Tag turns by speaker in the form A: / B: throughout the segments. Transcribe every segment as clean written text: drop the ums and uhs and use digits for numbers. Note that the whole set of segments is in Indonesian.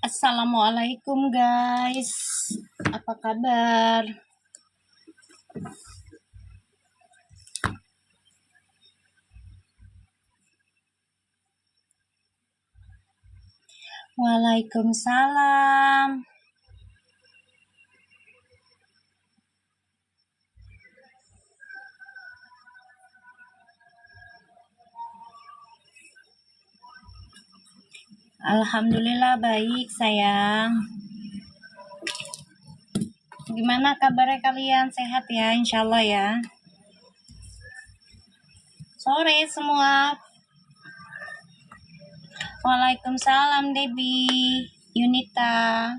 A: Assalamualaikum guys, apa kabar? Waalaikumsalam. Alhamdulillah baik sayang. Gimana kabarnya kalian? Sehat ya, insya Allah ya. Sore semua. Waalaikumsalam Debbie, Yunita.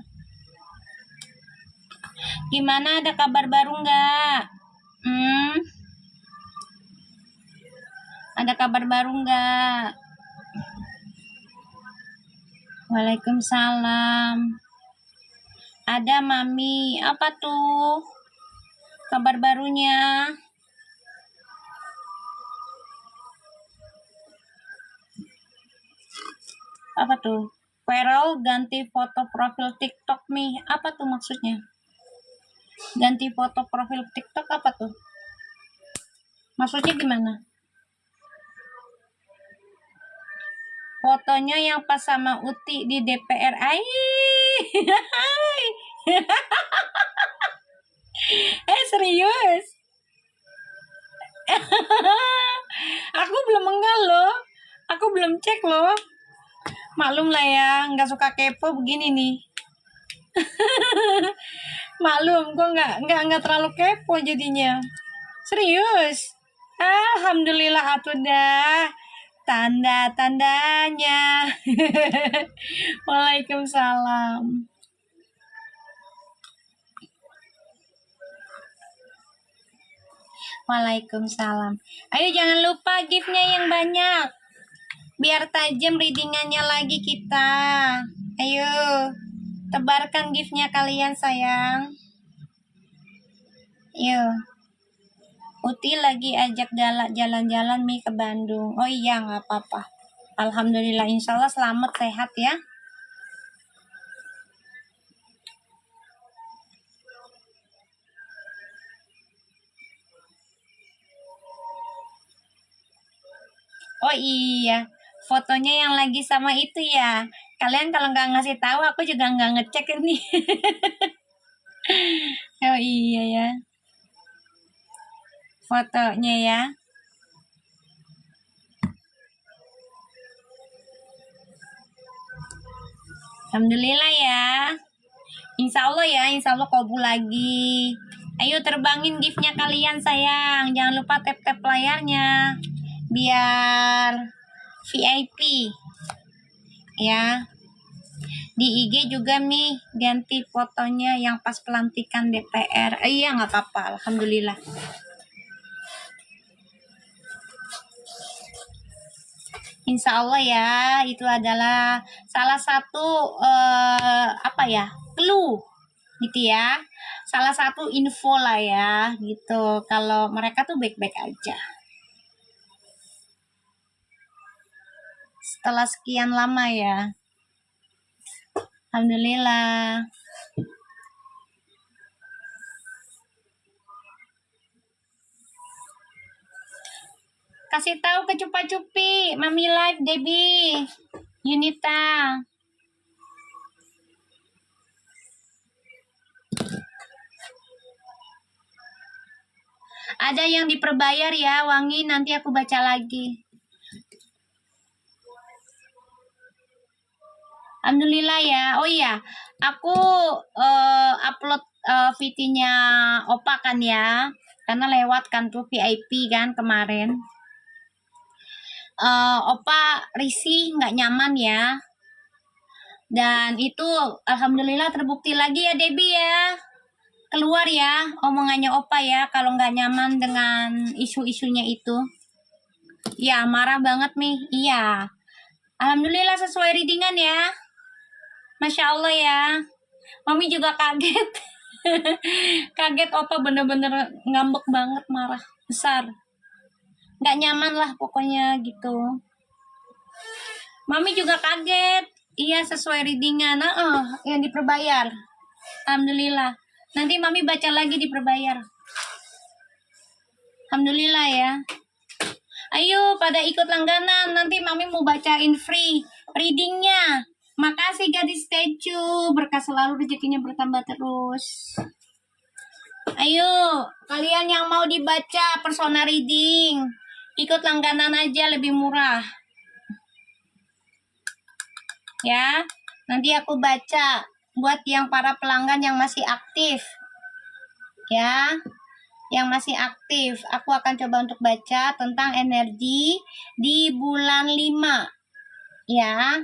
A: Gimana, ada kabar baru nggak? Ada kabar baru nggak? Waalaikumsalam. Ada Mami, apa tuh kabar barunya? Apa tuh? Viral ganti foto profil TikTok nih. Apa tuh maksudnya? Ganti foto profil TikTok apa tuh? Maksudnya gimana? Fotonya yang pas sama Uti di DPR. Serius? Aku belum enggak loh. Aku belum cek loh. Maklum lah ya, nggak suka kepo begini nih. Maklum, kok nggak terlalu kepo jadinya. Serius? Alhamdulillah atuh dah. Tanda-tandanya. Waalaikumsalam. Waalaikumsalam. Ayo jangan lupa gift-nya yang banyak. Biar tajam readingannya lagi kita. Ayo. Tebarkan gift-nya kalian sayang. Ayo. Uti lagi ajak galak jalan-jalan Mi ke Bandung. Oh iya, nggak apa-apa. Alhamdulillah, insya Allah selamat sehat ya. Oh iya, fotonya yang lagi sama itu ya. Kalian kalau nggak ngasih tahu, aku juga nggak ngecek ini. Oh iya ya. Fotonya ya. Alhamdulillah ya. Insya Allah ya, insya Allah kabul lagi. Ayo terbangin giftnya kalian sayang. Jangan lupa tap-tap layarnya. Biar VIP. Ya. Di IG juga Mi, ganti fotonya yang pas pelantikan DPR. Iya nggak apa-apa, Alhamdulillah. Insya Allah ya, itu adalah salah satu clue gitu ya, salah satu info lah ya gitu, kalau mereka tuh baik-baik aja setelah sekian lama ya. Alhamdulillah. Kasih tahu ke Cupa-Cupi, Mami Live, Debbie, Yunita. Ada yang diperbayar ya, Wangi, nanti aku baca lagi. Alhamdulillah ya. Oh iya, aku upload VT-nya Opa kan ya, karena lewat kan tuh VIP kan kemarin. Opa risih, nggak nyaman ya. Dan itu alhamdulillah terbukti lagi ya Debbie ya. Keluar ya omongannya Opa ya, kalau nggak nyaman dengan isu-isunya itu. Ya marah banget nih. Iya. Alhamdulillah sesuai readingan ya. Masya Allah ya. Mami juga kaget. Kaget Opa bener-bener ngambek banget, marah besar. Nggak nyaman lah pokoknya gitu. Mami juga kaget. Iya, sesuai readingan. Yang diperbayar. Alhamdulillah. Nanti Mami baca lagi diperbayar. Alhamdulillah ya. Ayo pada ikut langganan. Nanti Mami mau bacain free readingnya. Makasih gadis statue. Berkah selalu, rezekinya bertambah terus. Ayo, kalian yang mau dibaca persona reading, ikut langganan aja, lebih murah. Ya, nanti aku baca buat yang para pelanggan yang masih aktif. Ya, yang masih aktif, aku akan coba untuk baca tentang energi di bulan 5. Ya.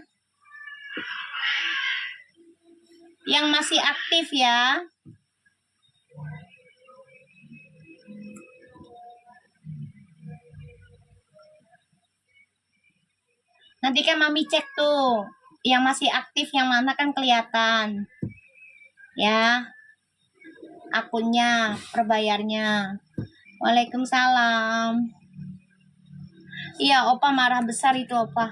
A: Yang masih aktif ya. Nanti kan Mami cek tuh, yang masih aktif yang mana kan kelihatan. Ya. Akunnya, perbayarnya. Waalaikumsalam. Iya, Opa marah besar itu, Opa.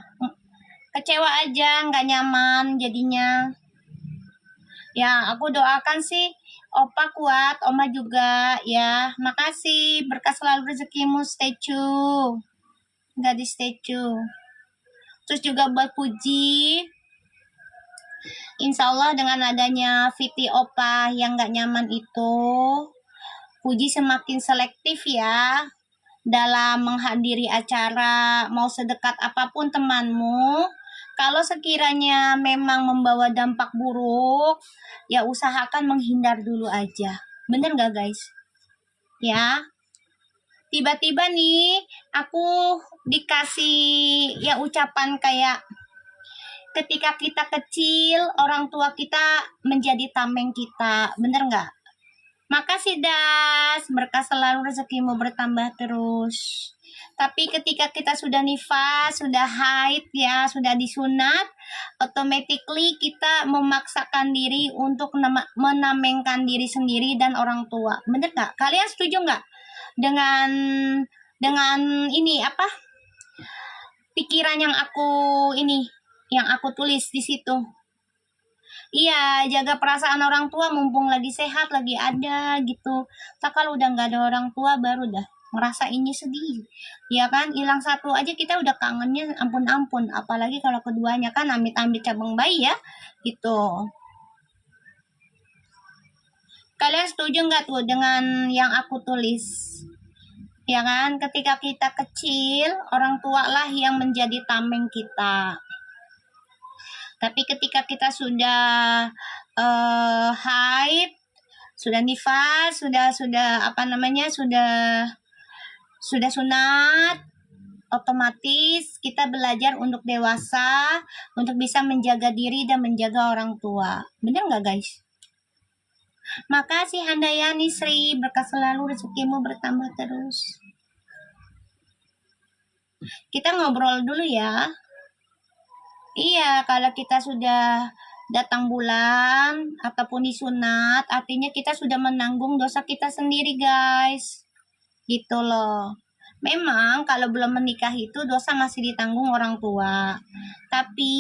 A: Kecewa aja, nggak nyaman jadinya. Ya, aku doakan sih Opa kuat, Oma juga ya. Makasih, berkah selalu rezekimu, statue. Gadis statue. Terus juga buat Puji, insya Allah dengan adanya VT Opa yang nggak nyaman itu, Puji semakin selektif ya dalam menghadiri acara. Mau sedekat apapun temanmu, kalau sekiranya memang membawa dampak buruk, ya usahakan menghindar dulu aja. Bener nggak guys? Ya, tiba-tiba nih aku dikasih ya ucapan kayak, ketika kita kecil, orang tua kita menjadi tameng kita. Bener nggak? Makasih Das, berkah selalu, rezekimu bertambah terus. Tapi ketika kita sudah nifas, sudah haid ya, sudah disunat, automatically kita memaksakan diri untuk menamengkan diri sendiri dan orang tua. Bener nggak? Kalian setuju nggak dengan ini apa? Pikiran yang aku tulis di situ. Iya, jaga perasaan orang tua mumpung lagi sehat, lagi ada gitu. Tak kalau udah nggak ada orang tua baru dah ngerasainnya sedih. Ya kan, hilang satu aja kita udah kangennya ampun-ampun. Apalagi kalau keduanya kan amit-amit cabang bayi ya, gitu. Kalian setuju nggak tuh dengan yang aku tulis? Ya kan, ketika kita kecil, orang tua lah yang menjadi tameng kita. Tapi ketika kita sudah haid, sudah nifas, sudah sunat, otomatis kita belajar untuk dewasa, untuk bisa menjaga diri dan menjaga orang tua. Benar nggak guys? Makasih Handayani Sri, berkah selalu, rezekimu bertambah terus. Kita ngobrol dulu ya. Iya, kalau kita sudah datang bulan ataupun disunat, artinya kita sudah menanggung dosa kita sendiri, guys. Gitu loh. Memang kalau belum menikah itu dosa masih ditanggung orang tua. Tapi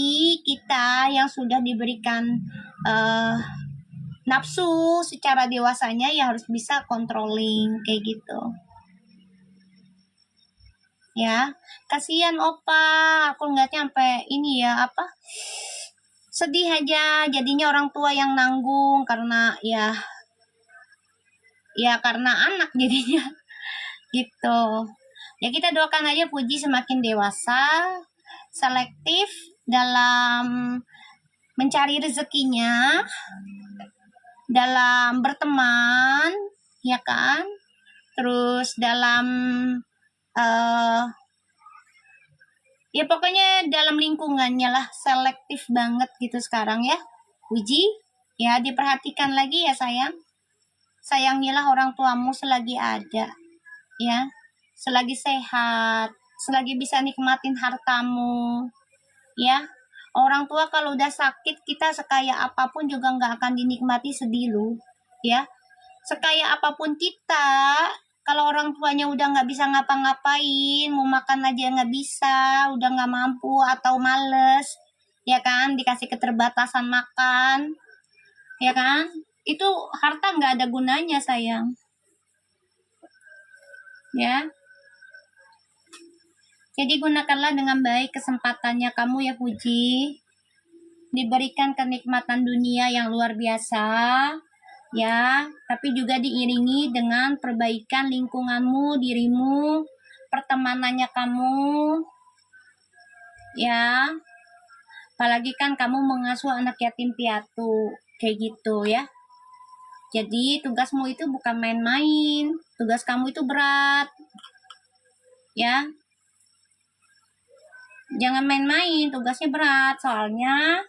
A: kita yang sudah diberikan nafsu secara dewasanya ya harus bisa controlling kayak gitu. Ya, kasihan Opa, aku nggak nyampe ini ya sedih aja jadinya orang tua yang nanggung karena ya karena anak jadinya gitu. Ya kita doakan aja Puji semakin dewasa, selektif dalam mencari rezekinya, dalam berteman, ya kan? Terus dalam ya pokoknya dalam lingkungannya lah, selektif banget gitu sekarang ya. Puji, ya diperhatikan lagi ya sayang. Sayangilah orang tuamu selagi ada, ya. Selagi sehat, selagi bisa nikmatin hartamu, ya. Orang tua kalau udah sakit, kita sekaya apapun juga nggak akan dinikmati sedih lu, ya. Sekaya apapun kita, kalau orang tuanya udah nggak bisa ngapa-ngapain, mau makan aja nggak bisa, udah nggak mampu atau males, ya kan, dikasih keterbatasan makan, ya kan, itu harta nggak ada gunanya sayang, ya. Jadi gunakanlah dengan baik kesempatannya kamu ya Puji, diberikan kenikmatan dunia yang luar biasa, ya, tapi juga diiringi dengan perbaikan lingkunganmu, dirimu, pertemanannya kamu, ya. Apalagi kan kamu mengasuh anak yatim piatu, kayak gitu ya. Jadi tugasmu itu bukan main-main, tugas kamu itu berat, ya. Jangan main-main, tugasnya berat, soalnya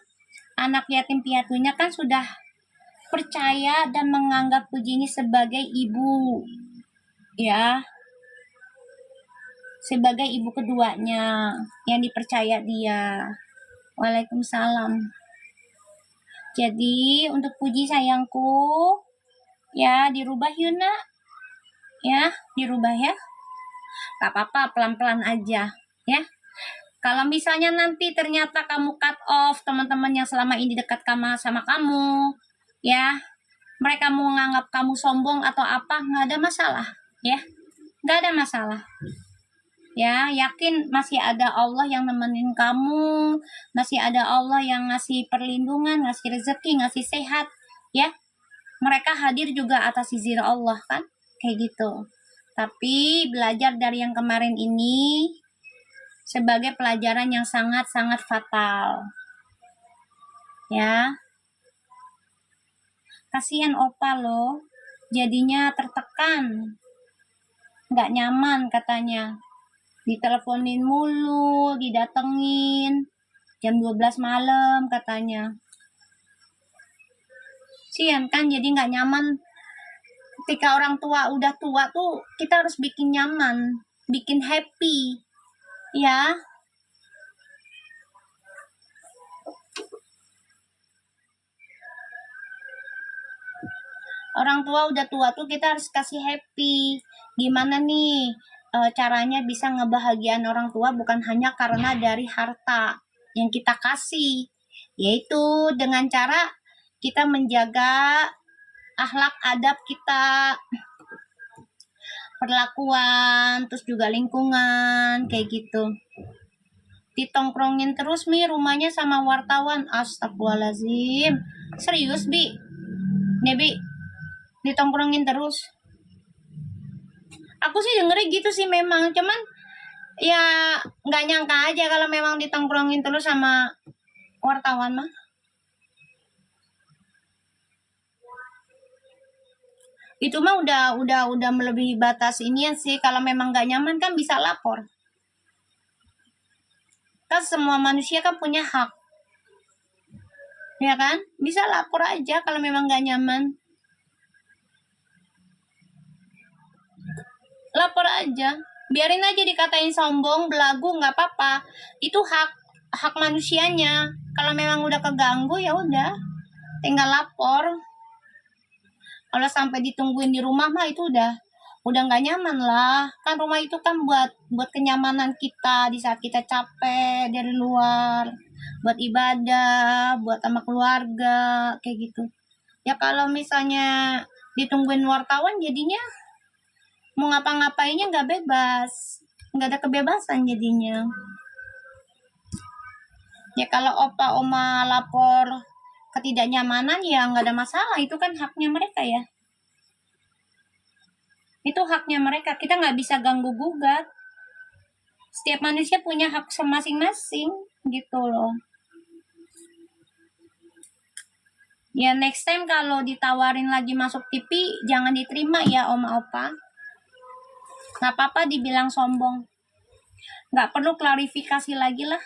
A: anak yatim piatunya kan sudah percaya dan menganggap Puji ini sebagai ibu, ya, sebagai ibu keduanya yang dipercaya dia. Waalaikumsalam. Jadi untuk Puji sayangku, ya dirubah Yuna, ya dirubah ya. Gak apa-apa, pelan-pelan aja, ya. Kalau misalnya nanti ternyata kamu cut off teman-teman yang selama ini dekat sama kamu, ya, mereka mau menganggap kamu sombong atau apa, nggak ada masalah, ya, nggak ada masalah. Ya, yakin masih ada Allah yang nemenin kamu, masih ada Allah yang ngasih perlindungan, ngasih rezeki, ngasih sehat, ya. Mereka hadir juga atas izin Allah kan, kayak gitu. Tapi belajar dari yang kemarin ini sebagai pelajaran yang sangat-sangat fatal. Ya. Kasihan Opa loh, jadinya tertekan. Nggak nyaman katanya. Diteleponin mulu, didatengin jam 12 malam katanya. Sian kan, jadi nggak nyaman. Ketika orang tua udah tua tuh kita harus bikin nyaman, bikin happy, ya. Orang tua udah tua tuh kita harus kasih happy. Gimana nih caranya bisa ngebahagiain orang tua, bukan hanya karena dari harta yang kita kasih, yaitu dengan cara kita menjaga akhlak adab kita, perlakuan, terus juga lingkungan, kayak gitu. Ditongkrongin terus Mi rumahnya sama wartawan, astagfirullahaladzim. Serius Bi? Bi, ditongkrongin terus. Aku sih dengernya gitu sih memang, cuman ya nggak nyangka aja kalau memang ditongkrongin terus sama wartawan mah. Itu mah udah melebihi batas ini ya sih. Kalau memang nggak nyaman kan bisa lapor. Kan semua manusia kan punya hak, ya kan? Bisa lapor aja kalau memang nggak nyaman. Lapor aja, biarin aja dikatain sombong, belagu, nggak apa-apa. Itu hak manusianya. Kalau memang udah keganggu ya udah, tinggal lapor. Kalau sampai ditungguin di rumah mah itu udah nggak nyaman lah. Kan rumah itu kan buat kenyamanan kita di saat kita capek dari luar, buat ibadah, buat sama keluarga, kayak gitu. Ya kalau misalnya ditungguin wartawan jadinya mau ngapa-ngapainnya nggak bebas, nggak ada kebebasan jadinya. Ya kalau opa oma lapor ketidaknyamanan ya nggak ada masalah, itu kan haknya mereka ya. Itu haknya mereka, kita nggak bisa ganggu gugat. Setiap manusia punya hak masing-masing gitu loh. Ya next time kalau ditawarin lagi masuk TV jangan diterima ya oma opa. Nggak apa-apa dibilang sombong, nggak perlu klarifikasi lagi lah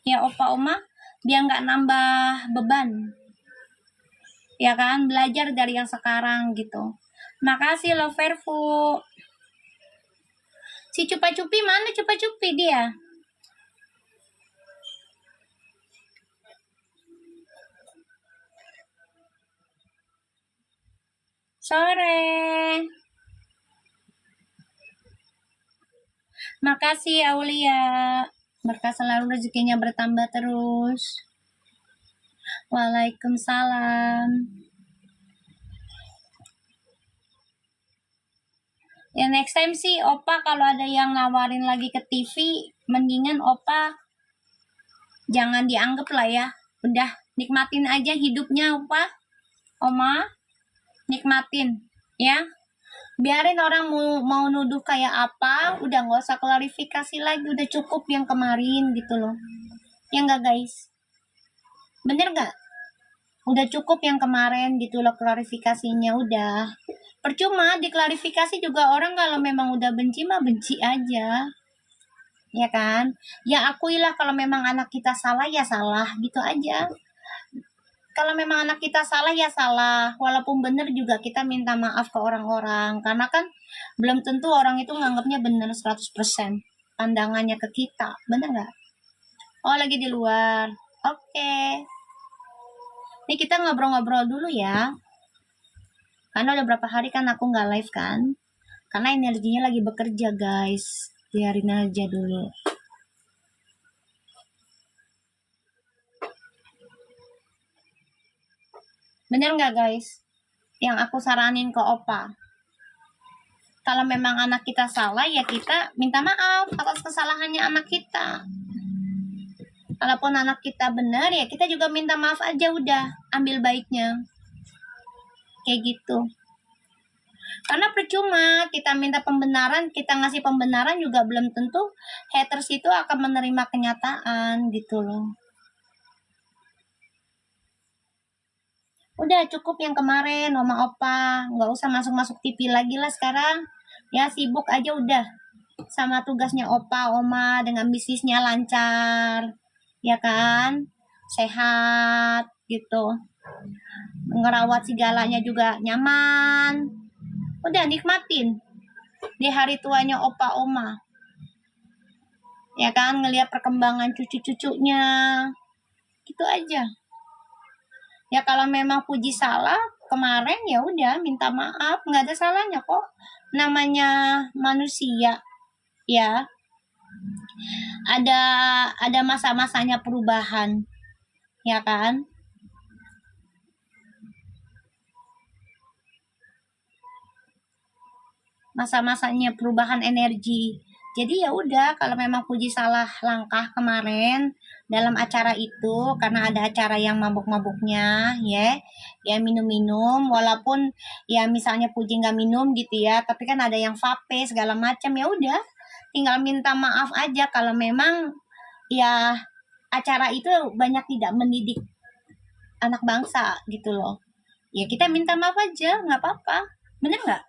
A: ya opa oma, biar nggak nambah beban, ya kan. Belajar dari yang sekarang gitu. Makasih lo Verfu. Si Cupa-Cupi mana Cupa-Cupi dia? Sore. Makasih Aulia. Berkah selalu, rezekinya bertambah terus. Waalaikumsalam. Ya next time sih Opa kalau ada yang nawarin lagi ke TV, mendingan Opa jangan dianggap lah ya. Udah nikmatin aja hidupnya Opa, Oma, nikmatin ya. Biarin orang mau nuduh kayak apa, udah nggak usah klarifikasi lagi, udah cukup yang kemarin gitu loh. Ya nggak guys? Bener nggak? Udah cukup yang kemarin gitu loh klarifikasinya, udah. Percuma diklarifikasi juga, orang kalau memang udah benci mah benci aja. Ya kan? Ya akuilah kalau memang anak kita salah ya salah gitu aja. Kalau memang anak kita salah ya salah, walaupun benar juga kita minta maaf ke orang-orang, karena kan belum tentu orang itu nganggapnya benar 100% pandangannya ke kita, bener nggak? Oh lagi di luar, oke. Ini kita ngobrol-ngobrol dulu ya, karena udah berapa hari kan aku nggak live kan, karena energinya lagi bekerja guys, biarin aja dulu. Bener nggak guys? Yang aku saranin ke Opa, kalau memang anak kita salah ya kita minta maaf atas kesalahannya anak kita. Kalaupun anak kita benar ya kita juga minta maaf aja, udah ambil baiknya. Kayak gitu. Karena percuma kita minta pembenaran, kita ngasih pembenaran juga belum tentu haters itu akan menerima kenyataan gitu loh. Udah cukup yang kemarin, Oma Opa, nggak usah masuk-masuk TV lagi lah sekarang. Ya sibuk aja udah sama tugasnya Opa, Oma, dengan bisnisnya lancar, ya kan? Sehat gitu. Ngerawat segalanya juga nyaman. Udah nikmatin di hari tuanya Opa, Oma. Ya kan, ngelihat perkembangan cucu-cucunya. Gitu aja. Ya kalau memang puji salah kemarin ya udah minta maaf, nggak ada salahnya kok, namanya manusia ya, ada masa-masanya perubahan ya kan. Masa-masanya perubahan energi. Jadi ya udah, kalau memang Puji salah langkah kemarin dalam acara itu, karena ada acara yang mabuk-mabuknya ya minum-minum, walaupun ya misalnya Puji nggak minum gitu ya, tapi kan ada yang vape segala macam, ya udah tinggal minta maaf aja kalau memang ya acara itu banyak tidak mendidik anak bangsa gitu loh. Ya kita minta maaf aja, nggak apa-apa, bener nggak?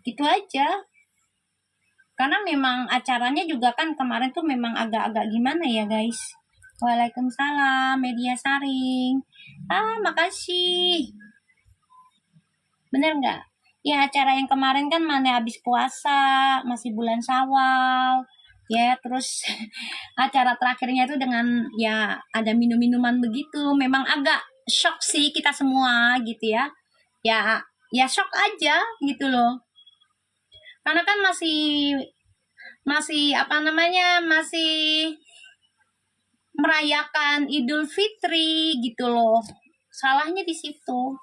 A: Gitu aja. Karena memang acaranya juga kan kemarin tuh memang agak-agak gimana ya guys. Waalaikumsalam, media saring. Makasih. Bener nggak? Ya acara yang kemarin kan mana habis puasa, masih bulan Syawal. Ya terus acara terakhirnya itu dengan ya ada minum-minuman begitu. Memang agak shock sih kita semua gitu ya. Ya shock aja gitu loh. Karena kan masih apa namanya, masih merayakan Idul Fitri gitu loh. Salahnya di situ.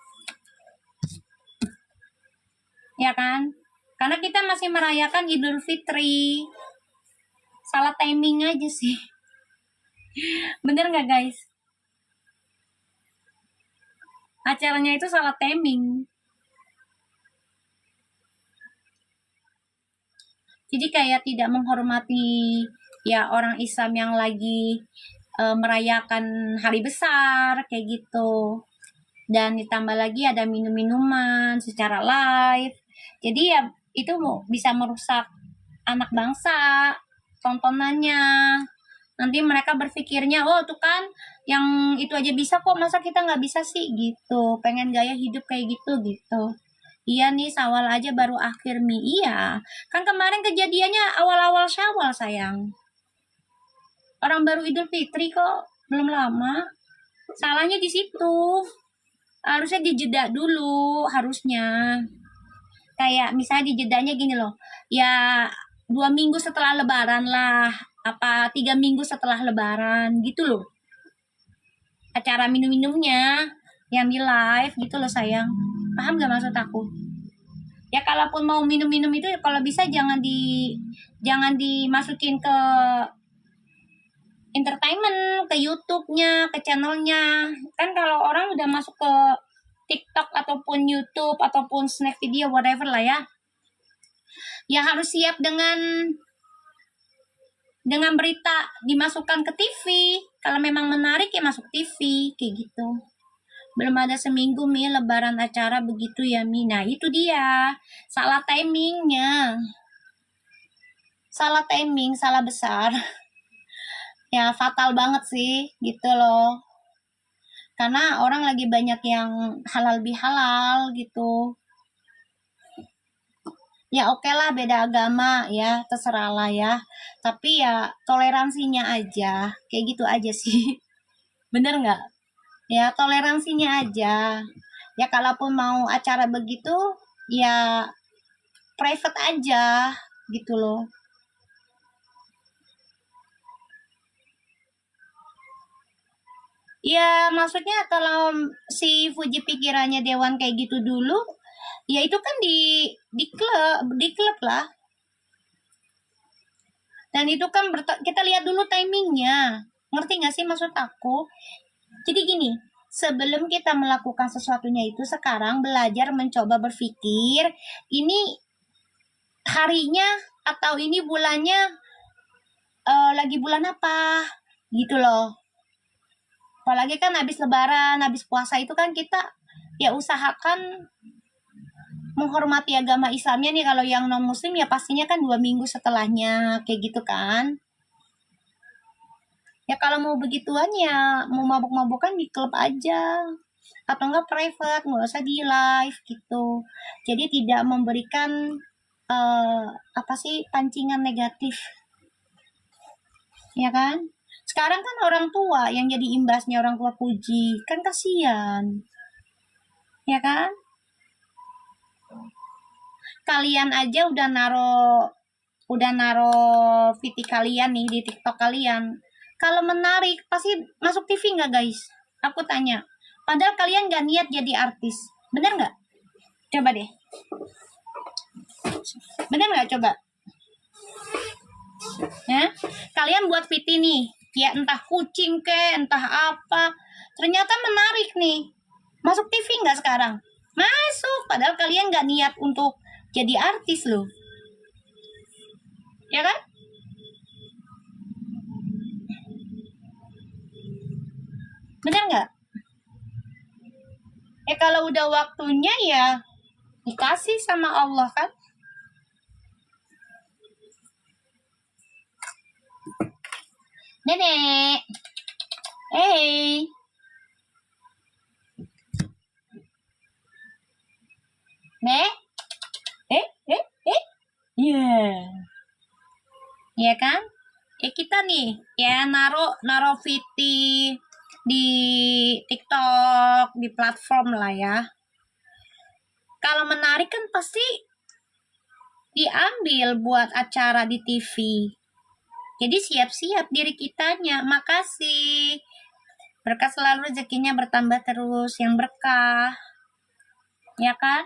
A: Ya kan? Karena kita masih merayakan Idul Fitri. Salah timing aja sih. Bener nggak guys? Acaranya itu salah timing. Jadi kayak tidak menghormati ya orang Islam yang lagi merayakan hari besar kayak gitu. Dan ditambah lagi ada minum-minuman secara live. Jadi ya itu bisa merusak anak bangsa tontonannya. Nanti mereka berpikirnya, oh tuh kan yang itu aja bisa kok, masa kita nggak bisa sih gitu. Pengen gaya hidup kayak gitu. Iya nih, Syawal aja baru akhir Mi. Iya, kan kemarin kejadiannya awal-awal Syawal sayang. Orang baru Idul Fitri kok, belum lama. Salahnya di situ. Harusnya dijeda dulu, harusnya. Kayak misalnya dijedanya gini loh, ya 2 minggu setelah Lebaran lah, apa 3 minggu setelah Lebaran gitu loh. acara minum-minumnya yang di live gitu loh sayang. Paham gak maksud aku? Ya kalaupun mau minum-minum itu kalau bisa jangan dimasukin ke entertainment, ke YouTube-nya, ke channelnya. Kan kalau orang udah masuk ke TikTok ataupun YouTube ataupun snack video whatever lah ya. Ya harus siap dengan berita dimasukkan ke TV. Kalau memang menarik ya masuk TV kayak gitu. Belum ada seminggu Mi lebaran acara begitu ya Mi. Nah itu dia salah timingnya. Salah timing, salah besar. Ya fatal banget sih gitu loh. Karena orang lagi banyak yang halal bihalal gitu. Ya oke lah beda agama ya terserah lah ya. Tapi ya toleransinya aja. Kayak gitu aja sih. Bener nggak? Ya toleransinya aja. Ya kalaupun mau acara begitu ya private aja gitu loh. Ya maksudnya kalau si Fuji pikirannya Dewan kayak gitu dulu, ya itu kan di klub lah. Dan itu kan kita lihat dulu timingnya. Ngerti nggak sih maksud aku? Jadi gini, sebelum kita melakukan sesuatunya itu sekarang belajar mencoba berpikir ini harinya atau ini bulannya lagi bulan apa gitu loh. Apalagi kan habis lebaran, habis puasa itu kan kita ya usahakan menghormati agama Islamnya nih. Kalau yang non muslim ya pastinya kan 2 minggu setelahnya kayak gitu kan. Ya kalau mau begituan ya mau mabuk-mabukan di klub aja atau enggak private, nggak usah di live gitu. Jadi tidak memberikan apa sih pancingan negatif ya kan. Sekarang kan orang tua yang jadi imbasnya orang tua Puji kan kasihan ya kan. Kalian aja udah naro VT kalian nih di TikTok kalian. Kalau menarik pasti masuk TV nggak guys? Aku tanya. Padahal kalian nggak niat jadi artis, bener nggak? Coba deh. Bener nggak coba? Ya, kalian buat VT nih, ya entah kucing ke, entah apa. Ternyata menarik nih. Masuk TV nggak sekarang? Masuk. Padahal kalian nggak niat untuk jadi artis loh. Ya kan? Bener nggak? Ya kalau udah waktunya ya dikasih sama Allah kan. Nenek. Hey. Nek. Yeah. Ya kan? Ya kita nih ya naro VT di TikTok, di platform lah ya. Kalau menarik kan pasti diambil buat acara di TV. Jadi siap-siap diri kitanya. Makasih. Berkah selalu, rezekinya bertambah terus, yang berkah. Ya kan?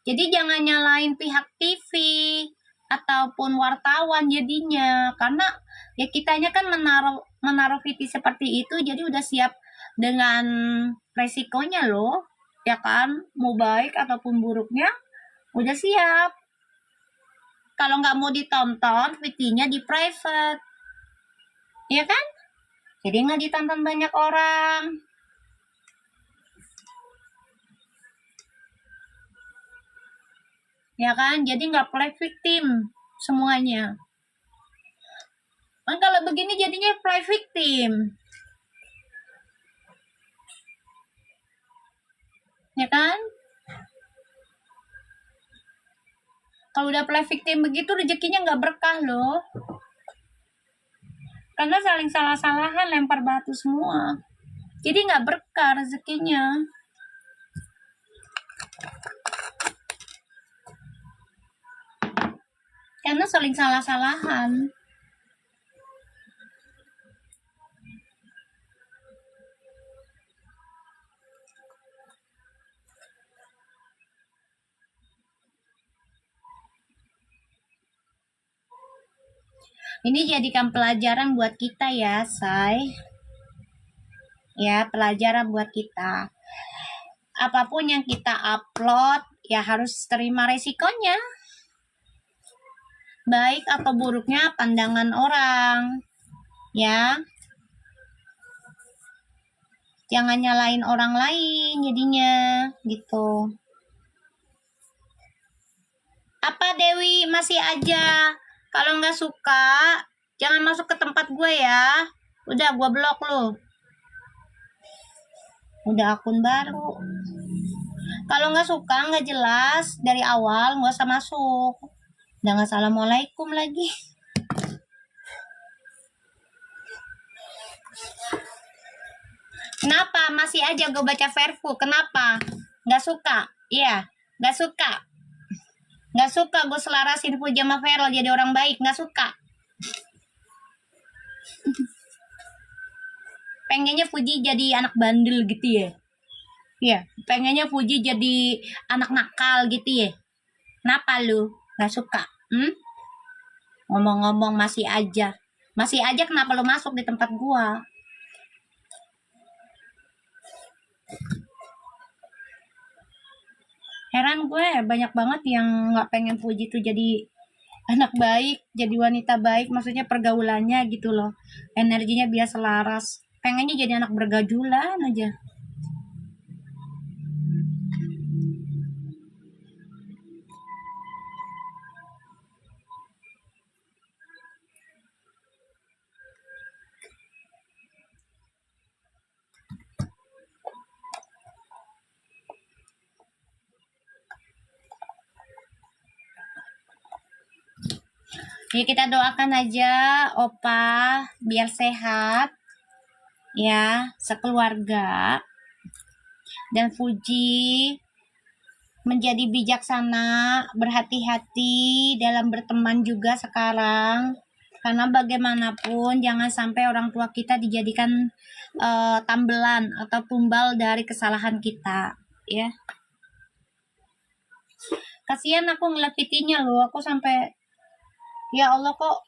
A: Jadi jangan nyalain pihak TV ataupun wartawan jadinya, karena ya kitanya kan menaruh VT seperti itu, jadi udah siap dengan resikonya loh, ya kan? Mau baik ataupun buruknya udah siap. Kalau nggak mau ditonton, VT-nya di private, ya kan? Jadi nggak ditonton banyak orang. Ya kan, jadi nggak play victim semuanya. Kan kalau begini jadinya play victim, ya kan? Kalau udah play victim begitu rezekinya nggak berkah loh, karena saling salah-salahan, lempar batu semua, jadi nggak berkah rezekinya. Karena saling salah-salahan. Ini jadikan pelajaran buat kita ya, say. Ya, pelajaran buat kita. Apapun yang kita upload, ya harus terima resikonya. Baik atau buruknya pandangan orang. Ya. Jangan nyalain orang lain jadinya, gitu. Apa Dewi, masih aja? Kalau nggak suka, jangan masuk ke tempat gue ya. Udah, gue blok lo. Udah akun baru. Kalau nggak suka, nggak jelas, dari awal nggak usah masuk. Udah nggak assalamualaikum lagi. Kenapa? Masih aja gue baca verfu. Kenapa? Nggak suka? Iya, nggak suka. Nggak suka gue selarasin Puji sama Ferol jadi orang baik. Nggak suka. Pengennya Puji jadi anak bandel gitu ya. Iya, pengennya Puji jadi anak nakal gitu ya. Kenapa lu? Nggak suka? Ngomong-ngomong masih aja. Masih aja kenapa lu masuk di tempat gua? Heran gue, banyak banget yang nggak pengen Puji tuh jadi anak baik, jadi wanita baik, maksudnya pergaulannya gitu loh. Energinya biar selaras. Pengennya jadi anak bergajulan aja. Ya kita doakan aja Opa biar sehat ya, sekeluarga, dan Fuji menjadi bijaksana, berhati-hati dalam berteman juga sekarang, karena bagaimanapun jangan sampai orang tua kita dijadikan tambelan atau tumbal dari kesalahan kita ya. Kasihan aku ngeliat pipinya loh, aku sampai ya Allah kok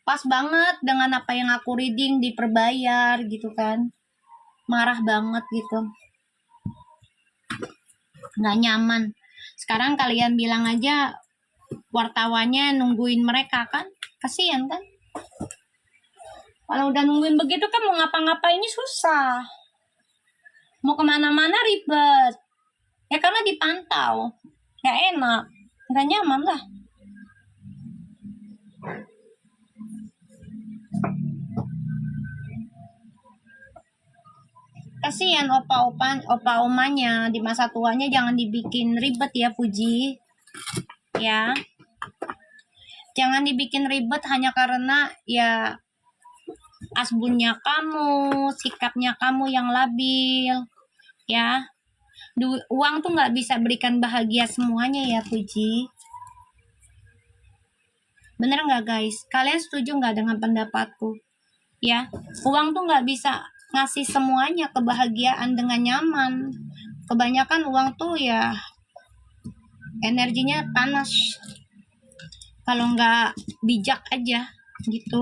A: pas banget dengan apa yang aku reading di Perbayar gitu kan. Marah banget gitu. Nggak nyaman. Sekarang kalian bilang aja wartawannya nungguin mereka kan. Kasihan kan. Kalau udah nungguin begitu kan mau ngapa-ngapainnya susah. Mau kemana-mana ribet. Ya karena dipantau. Nggak enak. Nggak nyaman lah. Kasihan opa-omanya di masa tuanya, jangan dibikin ribet ya Puji. Ya. Jangan dibikin ribet hanya karena ya asbunnya kamu, sikapnya kamu yang labil. Ya. Uang tuh nggak bisa berikan bahagia semuanya ya Puji. Bener nggak guys? Kalian setuju nggak dengan pendapatku? Ya, uang tuh nggak bisa ngasih semuanya kebahagiaan dengan nyaman. Kebanyakan uang tuh ya energinya panas. Kalau nggak bijak aja gitu.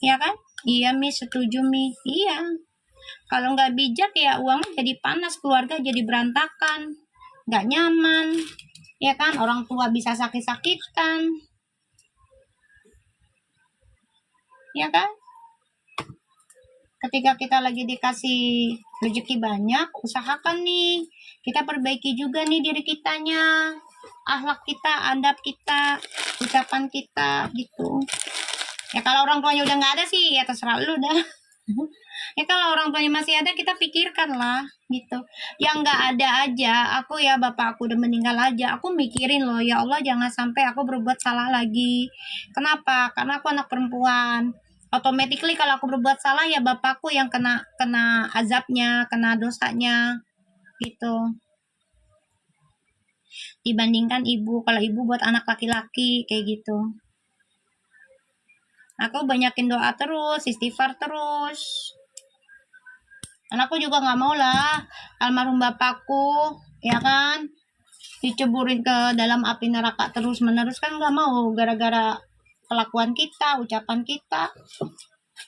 A: Ya kan? Iya Mi, setuju Mi. Iya. Kalau nggak bijak ya uangnya jadi panas, keluarga jadi berantakan. Nggak nyaman. Ya kan? Orang tua bisa sakit-sakitan. Ya kan? Ketika kita lagi dikasih rezeki banyak, usahakan nih kita perbaiki juga nih diri kitanya, akhlak kita, adab kita, ucapan kita gitu. Ya kalau orang tuanya udah nggak ada sih ya terserah lu dah. Ya kalau orang tuanya masih ada kita pikirkan lah gitu. Yang nggak ada aja, aku ya bapak aku udah meninggal aja, aku mikirin loh ya Allah jangan sampai aku berbuat salah lagi. Kenapa? Karena aku anak perempuan. Automatically kalau aku berbuat salah ya bapakku yang kena azabnya, kena dosanya gitu. Dibandingkan ibu, kalau ibu buat anak laki-laki kayak gitu. Aku banyakin doa terus, istighfar terus. Dan aku juga nggak mau lah almarhum bapakku ya kan diceburin ke dalam api neraka terus menerus, kan nggak mau gara-gara kelakuan kita, ucapan kita,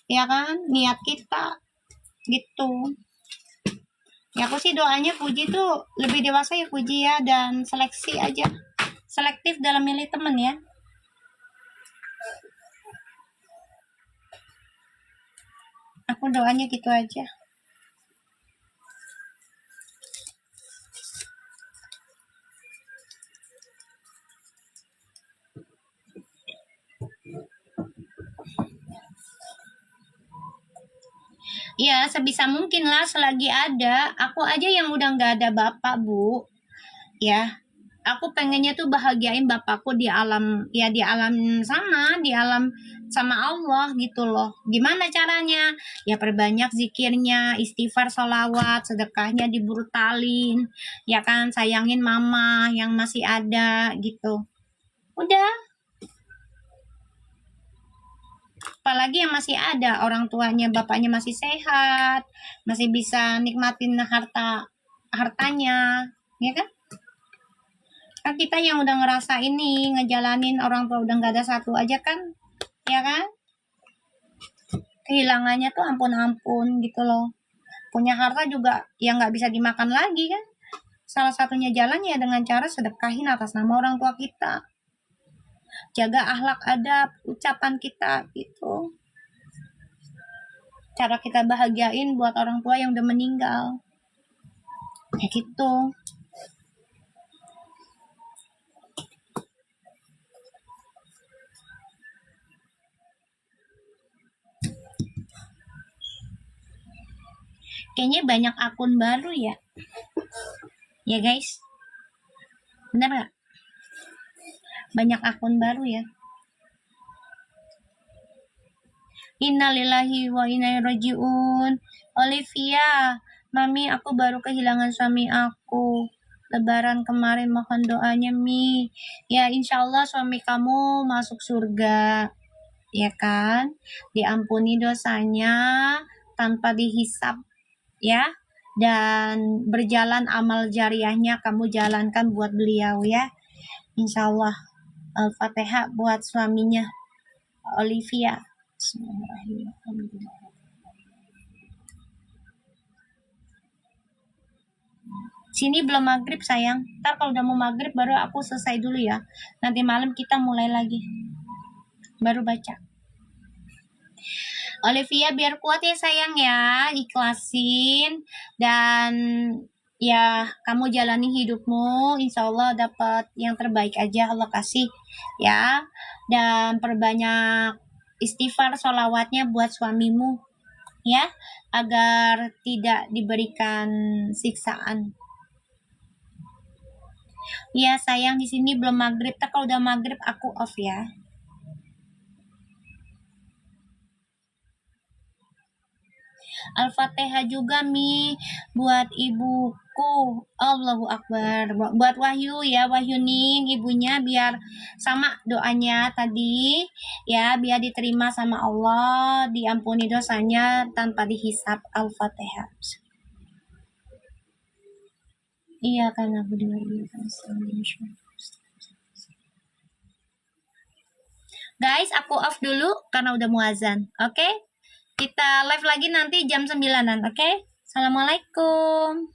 A: ya kan, niat kita, gitu. Ya aku sih doanya Puji tuh lebih dewasa ya Puji ya, dan selektif dalam milih temen ya. Aku doanya gitu aja. Ya sebisa mungkin lah selagi ada. Aku aja yang udah nggak ada bapak Bu, ya aku pengennya tuh bahagiain bapakku di alam, ya di alam sana, di alam sama Allah gitu loh. Gimana caranya? Ya perbanyak zikirnya, istighfar, sholawat, sedekahnya dibrutalin, ya kan, sayangin mama yang masih ada gitu. Udah. Apalagi yang masih ada orang tuanya, bapaknya masih sehat, masih bisa nikmatin hartanya, ya kan? Kan kita yang udah ngerasa ini ngejalanin orang tua udah nggak ada satu aja kan, ya kan? Kehilangannya tuh ampun-ampun gitu loh. Punya harta juga yang nggak bisa dimakan lagi kan? Salah satunya jalan ya dengan cara sedekahin atas nama orang tua kita. Jaga akhlak adab ucapan kita gitu. Cara kita bahagiain buat orang tua yang udah meninggal. Ya gitu. Kayaknya banyak akun baru ya. Ya guys. Bener gak? Banyak akun baru ya. Innalillahi wa inna ilaihi rajiun. Olivia, Mami, aku baru kehilangan suami aku. Lebaran kemarin, mohon doanya Mi. Ya insya Allah suami kamu masuk surga, ya kan? Diampuni dosanya tanpa dihisap, ya. Dan berjalan amal jariahnya kamu jalankan buat beliau ya. Insya Allah. Al-Fatihah buat suaminya Olivia. Bismillahirrahmanirrahim. Sini belum maghrib sayang. Ntar kalau udah mau maghrib baru aku selesai dulu ya. Nanti malam kita mulai lagi. Baru baca. Olivia biar kuat ya sayang ya. Ikhlasin. Dan ya kamu jalani hidupmu. Insya Allah dapat yang terbaik aja Allah kasih. Ya. Dan perbanyak istighfar sholawatnya buat suamimu. Ya. Agar tidak diberikan siksaan. Ya sayang di sini belum maghrib. Tak kalau udah maghrib aku off ya. Al-Fatihah juga Mi buat ibuku. Allahu Akbar. Buat Wahyu ya, Wahyuning ibunya biar sama doanya tadi ya, biar diterima sama Allah, diampuni dosanya tanpa dihisap. Al-Fatihah. Iya kan aku Guys, aku off dulu karena udah muazan. Oke? Kita live lagi nanti jam 9-an, oke? Assalamualaikum.